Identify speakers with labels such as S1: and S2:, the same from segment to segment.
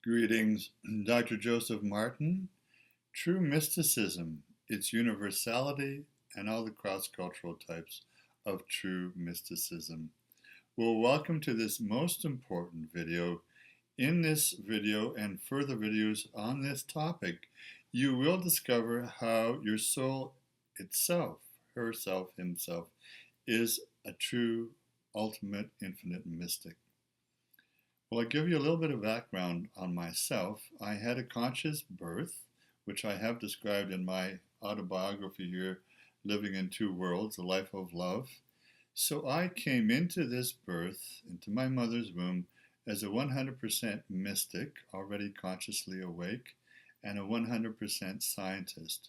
S1: Greetings, Dr. Joseph Martin. True mysticism, its universality, and all the cross-cultural types of true mysticism. Well, welcome to this most important video. In this video and further videos on this topic, you will discover how your soul itself, herself, himself, is a true, ultimate, infinite mystic. Well, I'll give you a little bit of background on myself. I had a conscious birth, which I have described in my autobiography here, Living in Two Worlds, A Life of Love. So I came into this birth, into my mother's womb, as a 100% mystic, already consciously awake, and a 100% scientist.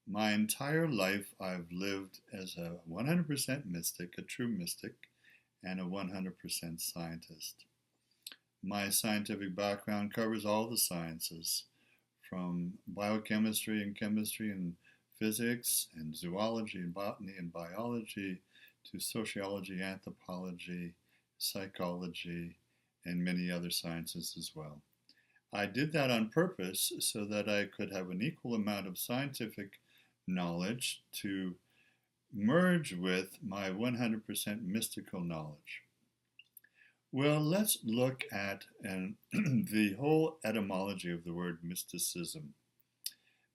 S1: My entire life I've lived as a 100% mystic, a true mystic, and a 100% scientist. My scientific background covers all the sciences, from biochemistry and chemistry and physics and zoology and botany and biology to sociology, anthropology, psychology, and many other sciences as well. I did that on purpose so that I could have an equal amount of scientific knowledge to merge with my 100% mystical knowledge. Well, let's look at the whole etymology of the word mysticism.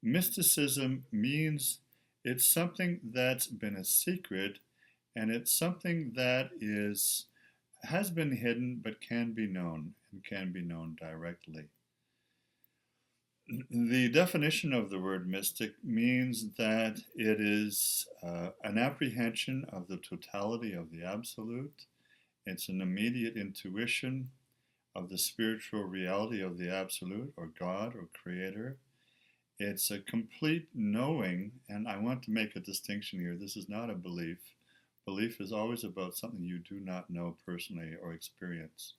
S1: Mysticism means it's something that's been a secret, and it's something that has been hidden but can be known, and can be known directly. The definition of the word mystic means that it is an apprehension of the totality of the absolute. It's an immediate intuition of the spiritual reality of the Absolute, or God, or Creator. It's a complete knowing, and I want to make a distinction here. This is not a belief. Belief is always about something you do not know personally or experience.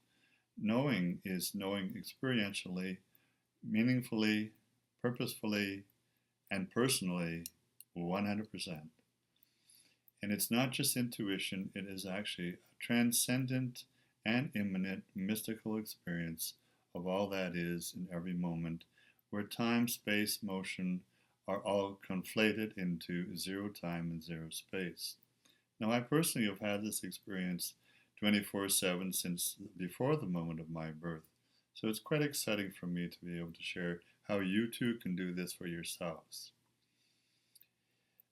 S1: Knowing is knowing experientially, meaningfully, purposefully, and personally, 100%. And it's not just intuition, it is actually a transcendent and immanent mystical experience of all that is in every moment, where time, space, motion are all conflated into zero time and zero space. Now, I personally have had this experience 24/7 since before the moment of my birth. So it's quite exciting for me to be able to share how you too can do this for yourselves.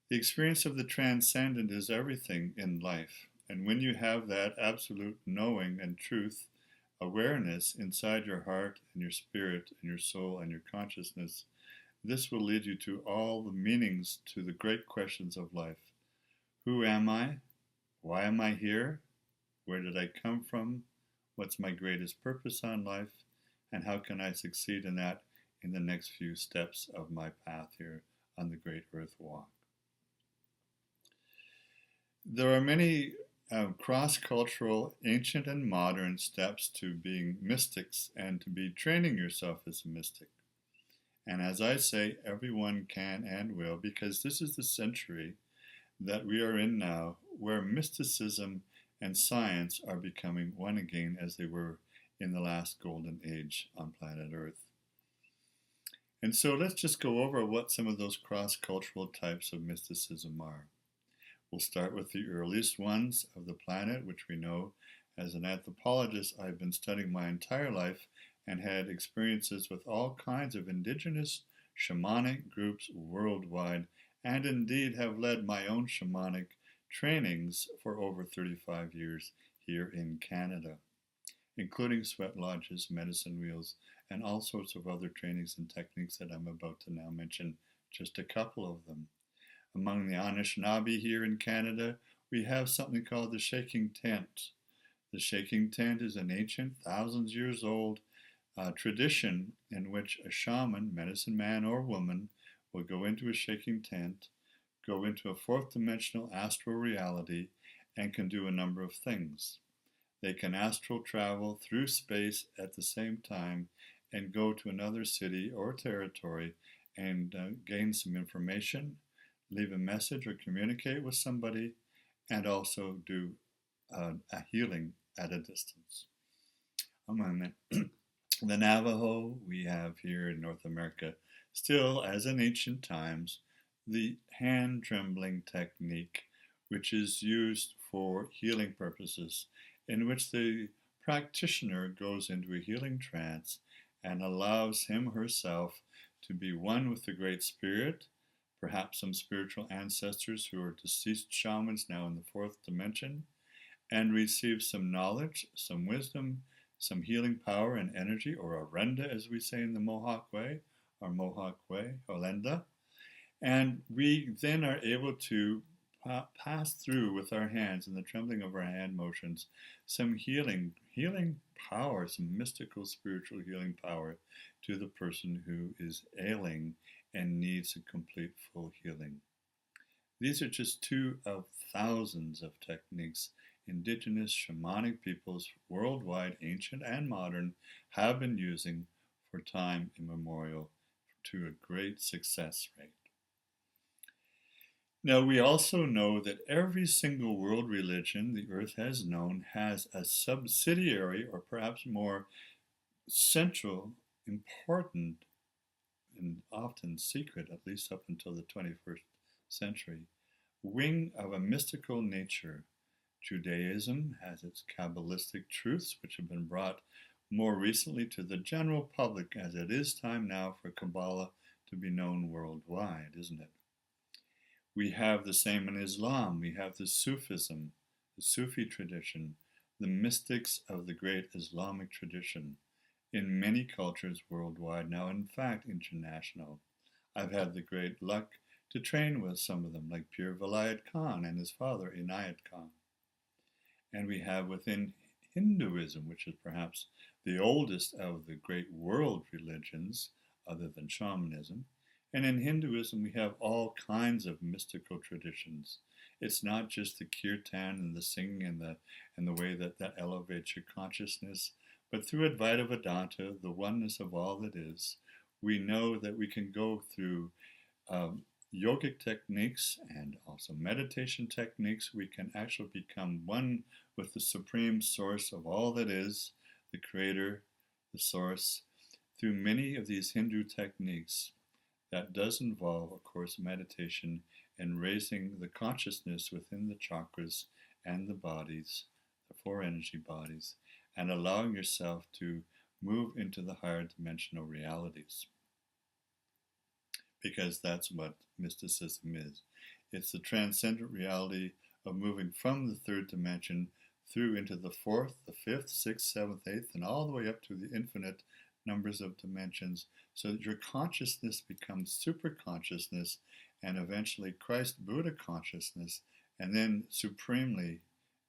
S1: The experience of the transcendent is everything in life, and when you have that absolute knowing and truth, awareness inside your heart and your spirit and your soul and your consciousness, this will lead you to all the meanings to the great questions of life. Who am I? Why am I here? Where did I come from? What's my greatest purpose on life? And how can I succeed in that in the next few steps of my path here on the Great Earth Walk? There are many cross-cultural, ancient and modern steps to being mystics and to be training yourself as a mystic. And as I say, everyone can and will, because this is the century that we are in now, where mysticism and science are becoming one again as they were in the last golden age on planet Earth. And so let's just go over what some of those cross-cultural types of mysticism are. We'll start with the earliest ones of the planet, which we know. As an anthropologist, I've been studying my entire life and had experiences with all kinds of indigenous shamanic groups worldwide, and indeed have led my own shamanic trainings for over 35 years here in Canada, including sweat lodges, medicine wheels, and all sorts of other trainings and techniques that I'm about to now mention, just a couple of them. Among the Anishinaabe here in Canada, we have something called the shaking tent. The shaking tent is an ancient, thousands years old tradition in which a shaman, medicine man or woman, will go into a shaking tent, go into a fourth dimensional astral reality, and can do a number of things. They can astral travel through space at the same time and go to another city or territory and gain some information, leave a message or communicate with somebody, and also do a healing at a distance. A moment. The Navajo we have here in North America, still as in ancient times, the hand trembling technique, which is used for healing purposes, in which the practitioner goes into a healing trance and allows him or herself to be one with the Great Spirit, perhaps some spiritual ancestors who are deceased shamans now in the fourth dimension, and receive some knowledge, some wisdom, some healing power and energy, or orenda, as we say in the Mohawk way, or Mohawk way, Olenda. And we then are able to pass through with our hands and the trembling of our hand motions some healing power, some mystical spiritual healing power to the person who is ailing and needs a complete full healing. These are just two of thousands of techniques indigenous shamanic peoples worldwide, ancient and modern, have been using for time immemorial to a great success rate. Now, we also know that every single world religion the earth has known has a subsidiary, or perhaps more central, important, and often secret, at least up until the 21st century, wing of a mystical nature. Judaism has its Kabbalistic truths, which have been brought more recently to the general public, as it is time now for Kabbalah to be known worldwide, isn't it? We have the same in Islam. We have the Sufism, the Sufi tradition, the mystics of the great Islamic tradition in many cultures worldwide now, in fact, international. I've had the great luck to train with some of them, like Pir Vilayat Khan and his father, Inayat Khan. And we have within Hinduism, which is perhaps the oldest of the great world religions, other than shamanism. And in Hinduism, we have all kinds of mystical traditions. It's not just the Kirtan and the singing and the way that elevates your consciousness, but through Advaita Vedanta, the oneness of all that is, we know that we can go through yogic techniques and also meditation techniques. We can actually become one with the supreme source of all that is, the creator, the source, through many of these Hindu techniques. That does involve, of course, meditation and raising the consciousness within the chakras and the bodies, the four energy bodies, and allowing yourself to move into the higher dimensional realities. Because that's what mysticism is. It's the transcendent reality of moving from the third dimension through into the fourth, the fifth, sixth, seventh, eighth, and all the way up to the infinite numbers of dimensions, so that your consciousness becomes super consciousness and eventually Christ Buddha consciousness, and then supremely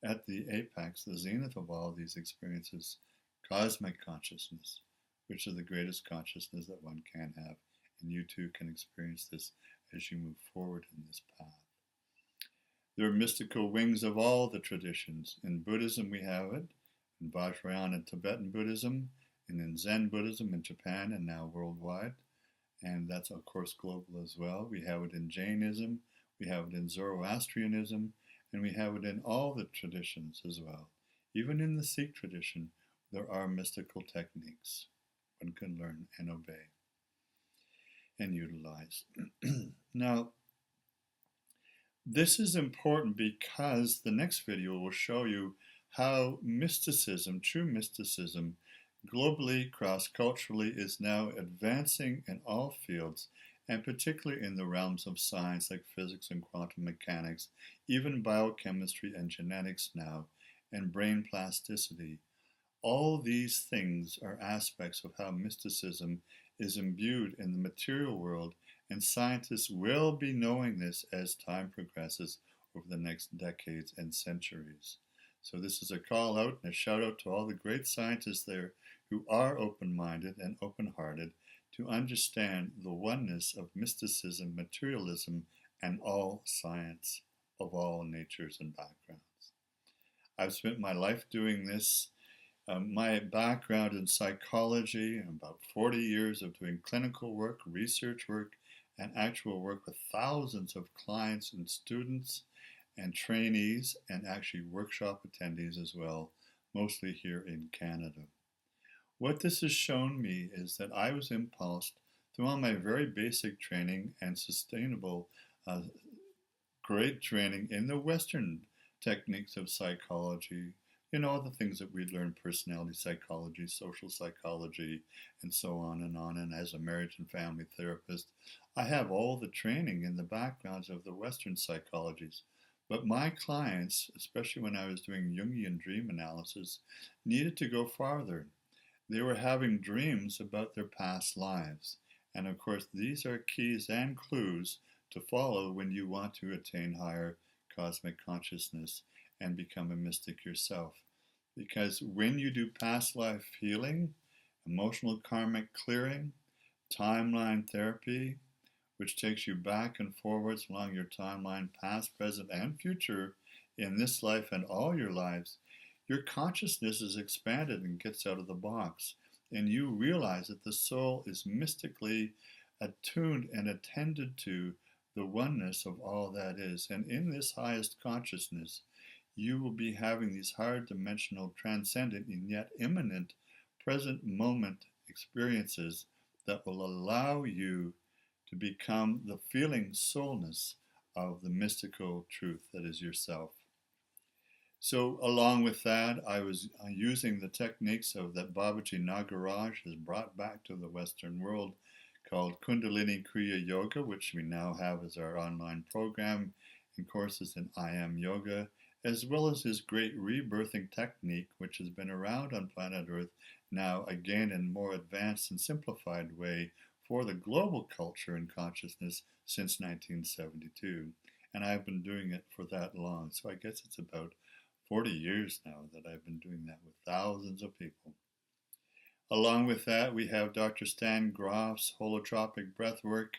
S1: at the apex, the zenith of all these experiences, cosmic consciousness, which is the greatest consciousness that one can have. And you too can experience this as you move forward in this path. There are mystical wings of all the traditions. In Buddhism we have it, in Vajrayana and Tibetan Buddhism, and in Zen Buddhism in Japan and now worldwide. And that's of course global as well. We have it in Jainism, we have it in Zoroastrianism, and we have it in all the traditions as well. Even in the Sikh tradition, there are mystical techniques one can learn and obey and utilize. Now, this is important because the next video will show you how mysticism, true mysticism, globally, cross-culturally, is now advancing in all fields, and particularly in the realms of science like physics and quantum mechanics, even biochemistry and genetics now, and brain plasticity. All these things are aspects of how mysticism is imbued in the material world, and scientists will be knowing this as time progresses over the next decades and centuries. So this is a call out and a shout out to all the great scientists there who are open-minded and open-hearted to understand the oneness of mysticism, materialism, and all science of all natures and backgrounds. I've spent my life doing this. My background in psychology, about 40 years of doing clinical work, research work, and actual work with thousands of clients and students and trainees, and actually workshop attendees as well, mostly here in Canada. What this has shown me is that I was impulsed through all my very basic training and sustainable, uh, great training in the Western techniques of psychology. You know, the things that we learn: personality psychology, social psychology, and so on and on. And as a marriage and family therapist, I have all the training in the backgrounds of the Western psychologies. But my clients, especially when I was doing Jungian dream analysis, needed to go farther. They were having dreams about their past lives. And of course, these are keys and clues to follow when you want to attain higher cosmic consciousness and become a mystic yourself. Because when you do past life healing, emotional karmic clearing, timeline therapy, which takes you back and forwards along your timeline, past, present, and future, in this life and all your lives, your consciousness is expanded and gets out of the box. And you realize that the soul is mystically attuned and attended to the oneness of all that is. And in this highest consciousness, you will be having these higher dimensional, transcendent, and yet imminent present moment experiences that will allow you to become the feeling soulness of the mystical truth that is yourself. So along with that, I was using the techniques of that Babaji Nagaraj has brought back to the Western world, called Kundalini Kriya Yoga, which we now have as our online program and courses in I Am Yoga, as well as his great rebirthing technique, which has been around on planet Earth now again in more advanced and simplified way for the global culture and consciousness since 1972. And I've been doing it for that long. So I guess it's about 40 years now that I've been doing that with thousands of people. Along with that, we have Dr. Stan Groff's holotropic breathwork,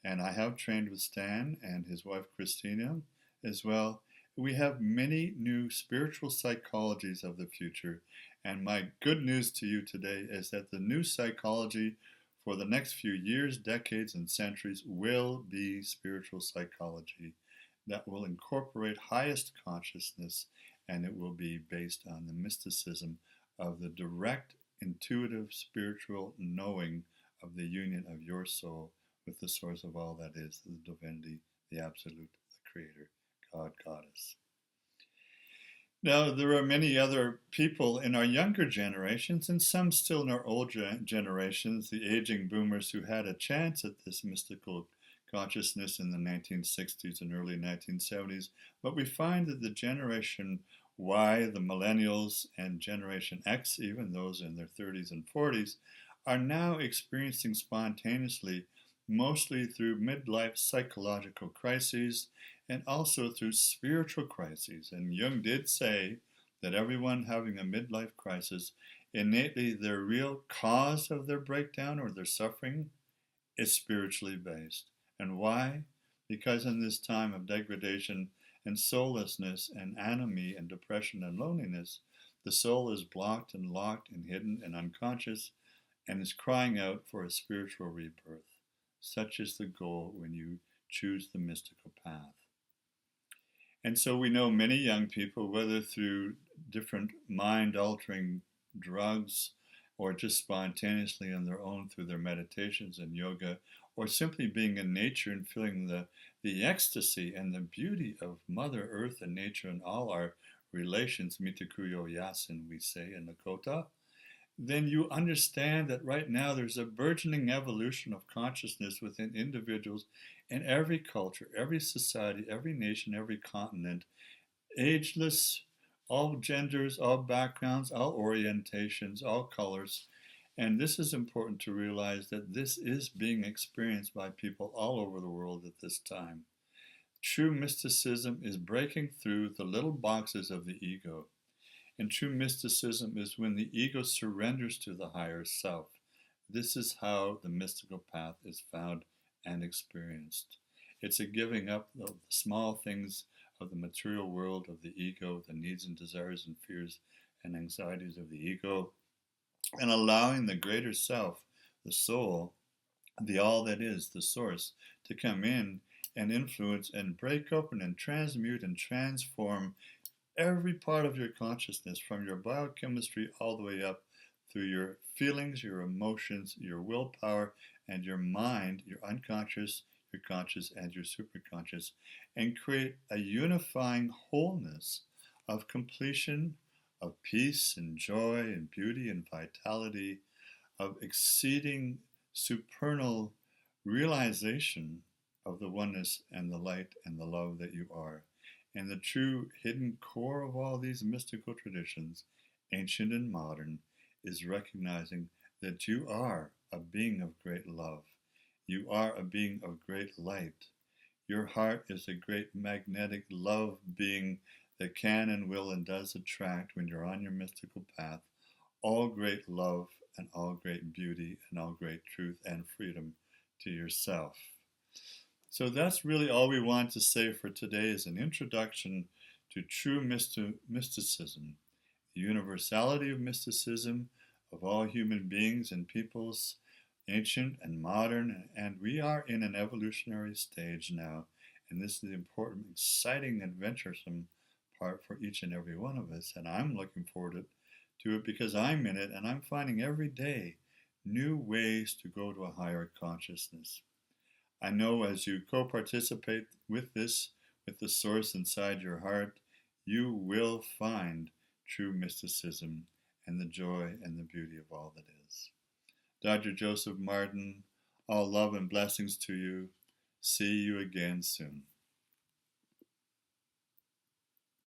S1: and I have trained with Stan and his wife Christina as well. We have many new spiritual psychologies of the future, and my good news to you today is that the new psychology for the next few years, decades, and centuries will be spiritual psychology that will incorporate highest consciousness, and it will be based on the mysticism of the direct, intuitive, spiritual knowing of the union of your soul with the source of all that is, the divinity, the absolute, the creator, God, Goddess. Now, there are many other people in our younger generations, and some still in our older generations, the aging boomers who had a chance at this mystical consciousness in the 1960s and early 1970s. But we find that the Generation Y, the millennials, and Generation X, even those in their 30s and 40s, are now experiencing spontaneously, mostly through midlife psychological crises and also through spiritual crises. And Jung did say that everyone having a midlife crisis, innately their real cause of their breakdown or their suffering is spiritually based. And why? Because in this time of degradation and soullessness and anomie and depression and loneliness, the soul is blocked and locked and hidden and unconscious and is crying out for a spiritual rebirth. Such is the goal when you choose the mystical path. And so we know many young people, whether through different mind-altering drugs or just spontaneously on their own through their meditations and yoga, or simply being in nature and feeling the ecstasy and the beauty of Mother Earth and nature and all our relations, mitakuyo yasin, we say in Lakota, then you understand that right now there's a burgeoning evolution of consciousness within individuals in every culture, every society, every nation, every continent, ageless, all genders, all backgrounds, all orientations, all colors. And this is important to realize that this is being experienced by people all over the world at this time. True mysticism is breaking through the little boxes of the ego. And true mysticism is when the ego surrenders to the higher self. This is how the mystical path is found and experienced. It's a giving up of the small things of the material world, of the ego, the needs and desires and fears and anxieties of the ego, and allowing the greater self, the soul, the all that is, the source, to come in and influence and break open and transmute and transform every part of your consciousness, from your biochemistry all the way up through your feelings, your emotions, your willpower, and your mind, your unconscious, your conscious, and your superconscious, and create a unifying wholeness of completion, of peace and joy and beauty and vitality, of exceeding supernal realization of the oneness and the light and the love that you are. And the true hidden core of all these mystical traditions, ancient and modern, is recognizing that you are a being of great love. You are a being of great light. Your heart is a great magnetic love being that can and will and does attract, when you're on your mystical path, all great love and all great beauty and all great truth and freedom to yourself. So that's really all we want to say for today, is an introduction to true mysticism, the universality of mysticism of all human beings and peoples, ancient and modern, and we are in an evolutionary stage now, and this is the important, exciting, adventuresome part for each and every one of us, and I'm looking forward to it because I'm in it, and I'm finding every day new ways to go to a higher consciousness. I know as you co-participate with this, with the source inside your heart, you will find true mysticism and the joy and the beauty of all that is. Dr. Joseph Martin, all love and blessings to you. See you again soon.